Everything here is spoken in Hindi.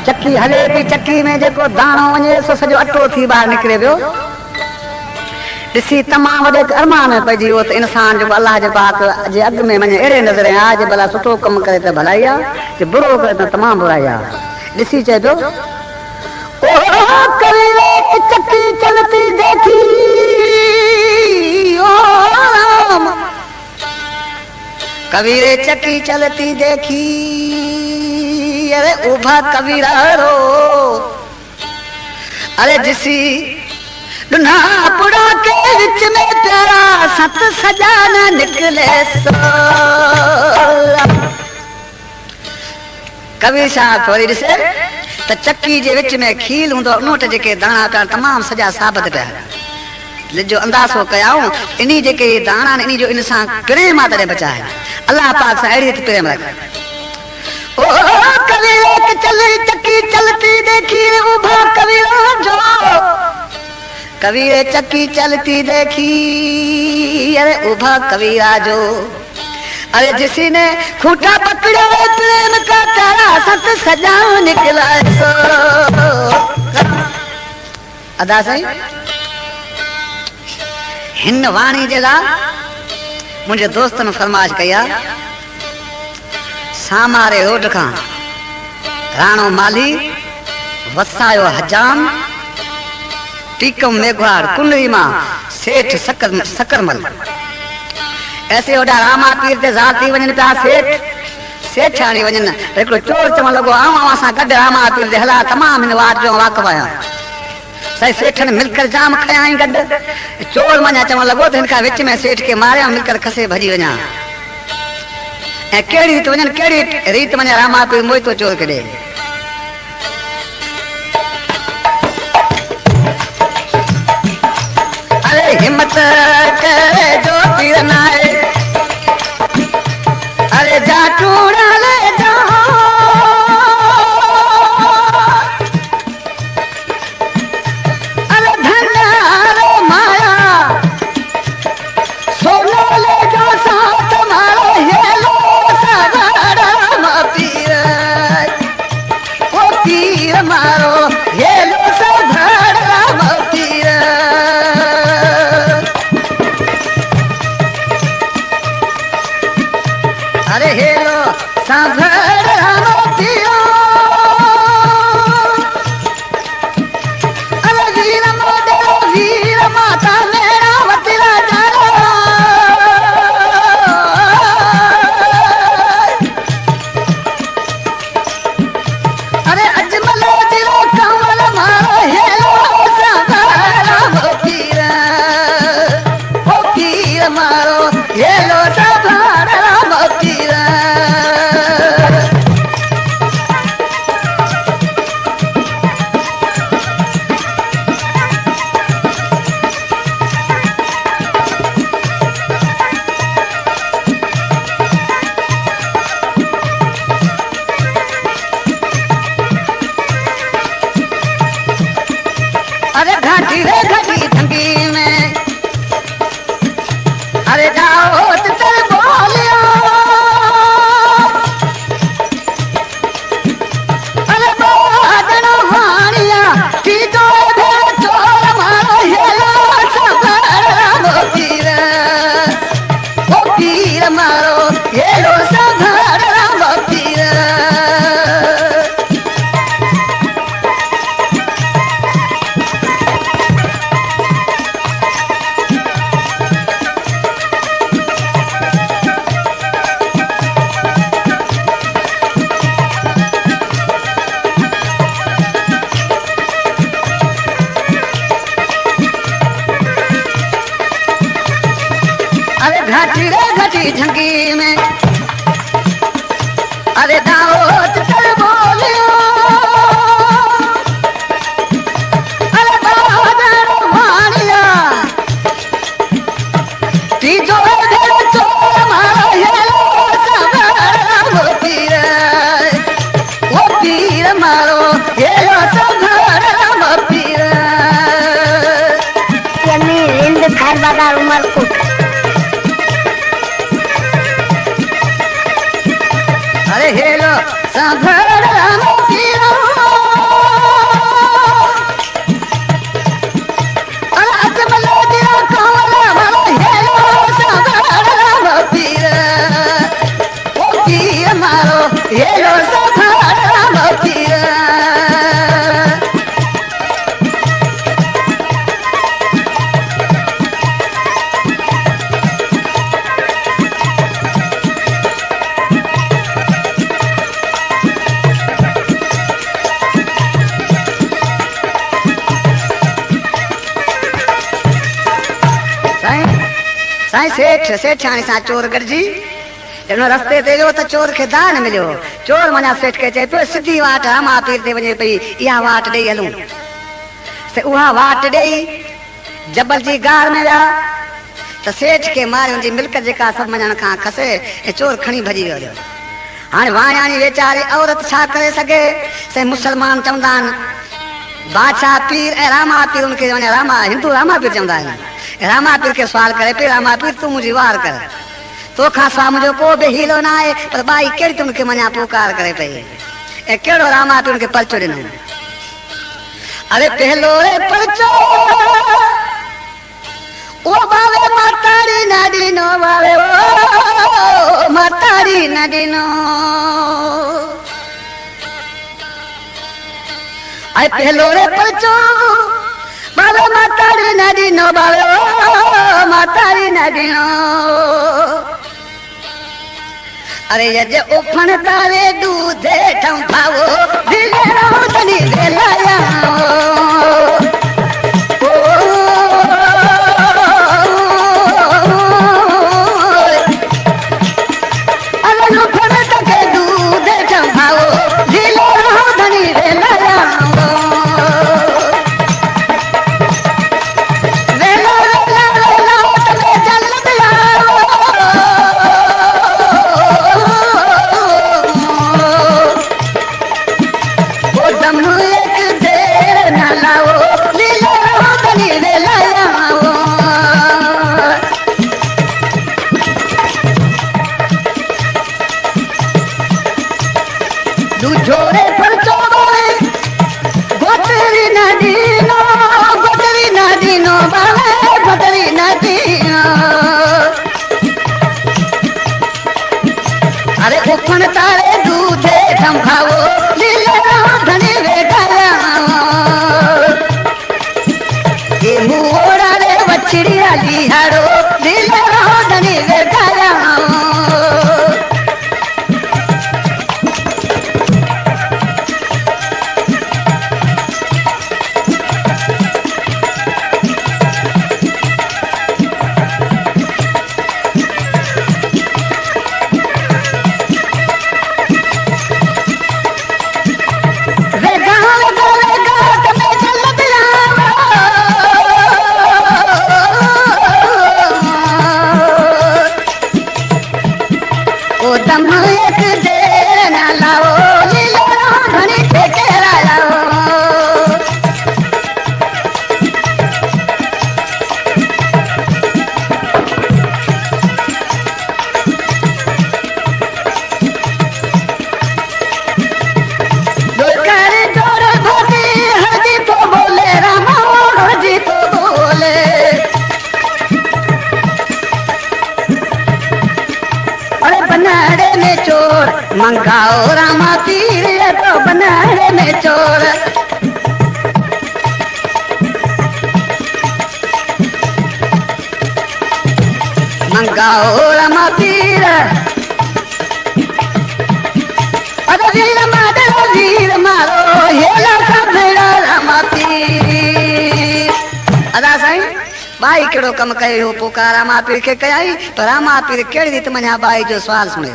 चक्की हले थी, चक्की में जेको दाणो वञे सो सॼो अटो थी ॿाहिरि निकिरे पियो। ॾिसी तमामु वॾे अरमान में पइजी वियो त इंसान जो अलाह जे पाक जे अॻु में वञे अहिड़े नज़र आहे जे भला सुठो कमु करे त भलाई आहे, जे बुरो करे त तमामु बुराई आहे। ॾिसी चए पियो चक्की चलती देखी कबीरे चक्की चलती देखी, अरे उभा कबीरा रो, अरे जिसी दुना पुड़ा के विच में प्यारा सत सजाना निकले सो। कबीर साहब वरी ॾिसे त चक्की जे विच में खील हूंदो, उनोट जेके दाणा पिया तमामु सॼा साबित पिया जो अंदाज़ो कयाऊं इन्ही जेके दाणा इन्ही जो इंसान प्रेम आहे तॾहिं बचाए अल्लाह पाक सां अहिड़ी प्रेम रख। ओ कबीर चले चक्की चलती देखी उभा कबीरा जो, कबीर चक्की चलती देखी अरे उभा कबीरा जो, अरे जिसी ने खूंटा पकड़ा प्रेम का तारा सत सजा निकला सो। अदा सही हिन वाणी जे लाइ मुंहिंजे दोस्तनि फरमाइश कई आहे, सामारे रोड खां राणो माली वसायो हजाम टीकम मेघवाड़ कुंडरी मां सेठ सकरमल ऐसे होॾा रामा पीर ते ज़ाल थी वञनि पिया सेठाणी वञनि। हिकिड़ो चोर चवणु लॻो आऊं सां गॾु रामा पीर ते हला, तमामु हिन वाट जो वाक़िफ़ आहियां। सही सेठनि मिलकर जाम खयाई गॾु, चोर वञा चवणु लॻो त हिन खां विच में सेठ खे मारिया, मिलकर खसे भॼी वञा। ऐं कहिड़ी रीति वञनि, कहिड़ी रीति वञा, रामा पीर मोहितो चोर खे ॾे। अरे हिम्मत करे जो पीर नाए, अरे जा टूड़ा ले जा, अरे धन्यारो माया सोना ले जा साथ मारो हेलो सगड़ा पीर, ओ पीर मारो हेलो सगड़ा पीर। अरे हेलो सांभर मोतियो, अरे वीर मोदे वीर माता मेरा वतिरा जानो, अरे अजमल दिलो कमल मारो हेलो सांभर मोतीर, ओ पीर मारो हेलो सांभर मोतीर। अरे घाटी रे घाटी ठंडी में, अरे जाओ चल बोलियो, अरे बादनो हानिया तीजो दे चोर मारो हेलो सगड़ा पीर, ओ पीर मारो हेलो सगड़ा पीर। अरे घाटी रे घाटी झंगी में, अरे दाऊद चल बोलियो, अरे बादल वाणिया तीजो दे चोर मारो हेलो सगड़ा पीर, ओ पीर मारो हेलो सगड़ा पीर। यमी हिंद खैर बाजार उमरकोट। अरे हेलो सांभर मोतीरा, साईं सेठाणी सां चोर गॾिजी इन रस्ते ते वियो त चोर खे दान मिलियो। चोर मञा सेठ खे चए पियो सिधी वाट रामा पीर ते वञे पई, इहा वाट ॾेई हलूं। से उहा वाट ॾेई जबल जी गार में विया त सेठ खे मारे हुनजी मिल्क जेका सभु मञण खां खसे ऐं चोर खणी भॼी वियो। हाणे वाण्याणी वीचारी औरत छा करे सघे। से मुसलमान चवंदा आहिनि बादशाह पीर ऐं रामा पीर हुनखे रामा हिंदू रामा पीर चवंदा आहिनि। रामा पीर खे सुवाल करे पई रामा पीर तूं मुंहिंजी वार कर, तोखां सवाइ मुंहिंजो को बि हीलो न आहे। पर बाई कहिड़ी तूं मूंखे मञा पुकार करे पई ऐं कहिड़ो रामा पीर हुनखे परचो ॾिनो। अरे पहलो परचो ओ बावे माताड़ी न ॾिनो, बावे ओ माताड़ी न ॾिनो। अरे पहलो परचो बावे माताड़ी न ॾिनो, बावे ओ माताड़ी न ॾिनो। अरे यज उफण तारे दूधे ठंभावो दिले रोदनी वेलाया। अरे उफण तारे दूधे ठंभावो दिले रोदनी वेलाया। ये मोरा रे वछड़िया लिहाड़ो दिले रोदनी वेलाया। मंगाओ रामा पीर तो बनारे में चोर। मंगाओ रामा पीर अरे वीर मारो हेला मेरा रामा पीर। अदा साईं बाई कहिड़ो कमु कयो पुकार रामा पीर खे कयाई। पर रामा पीर कहिड़ी रीति मञा बाई जो सवाल सुणे।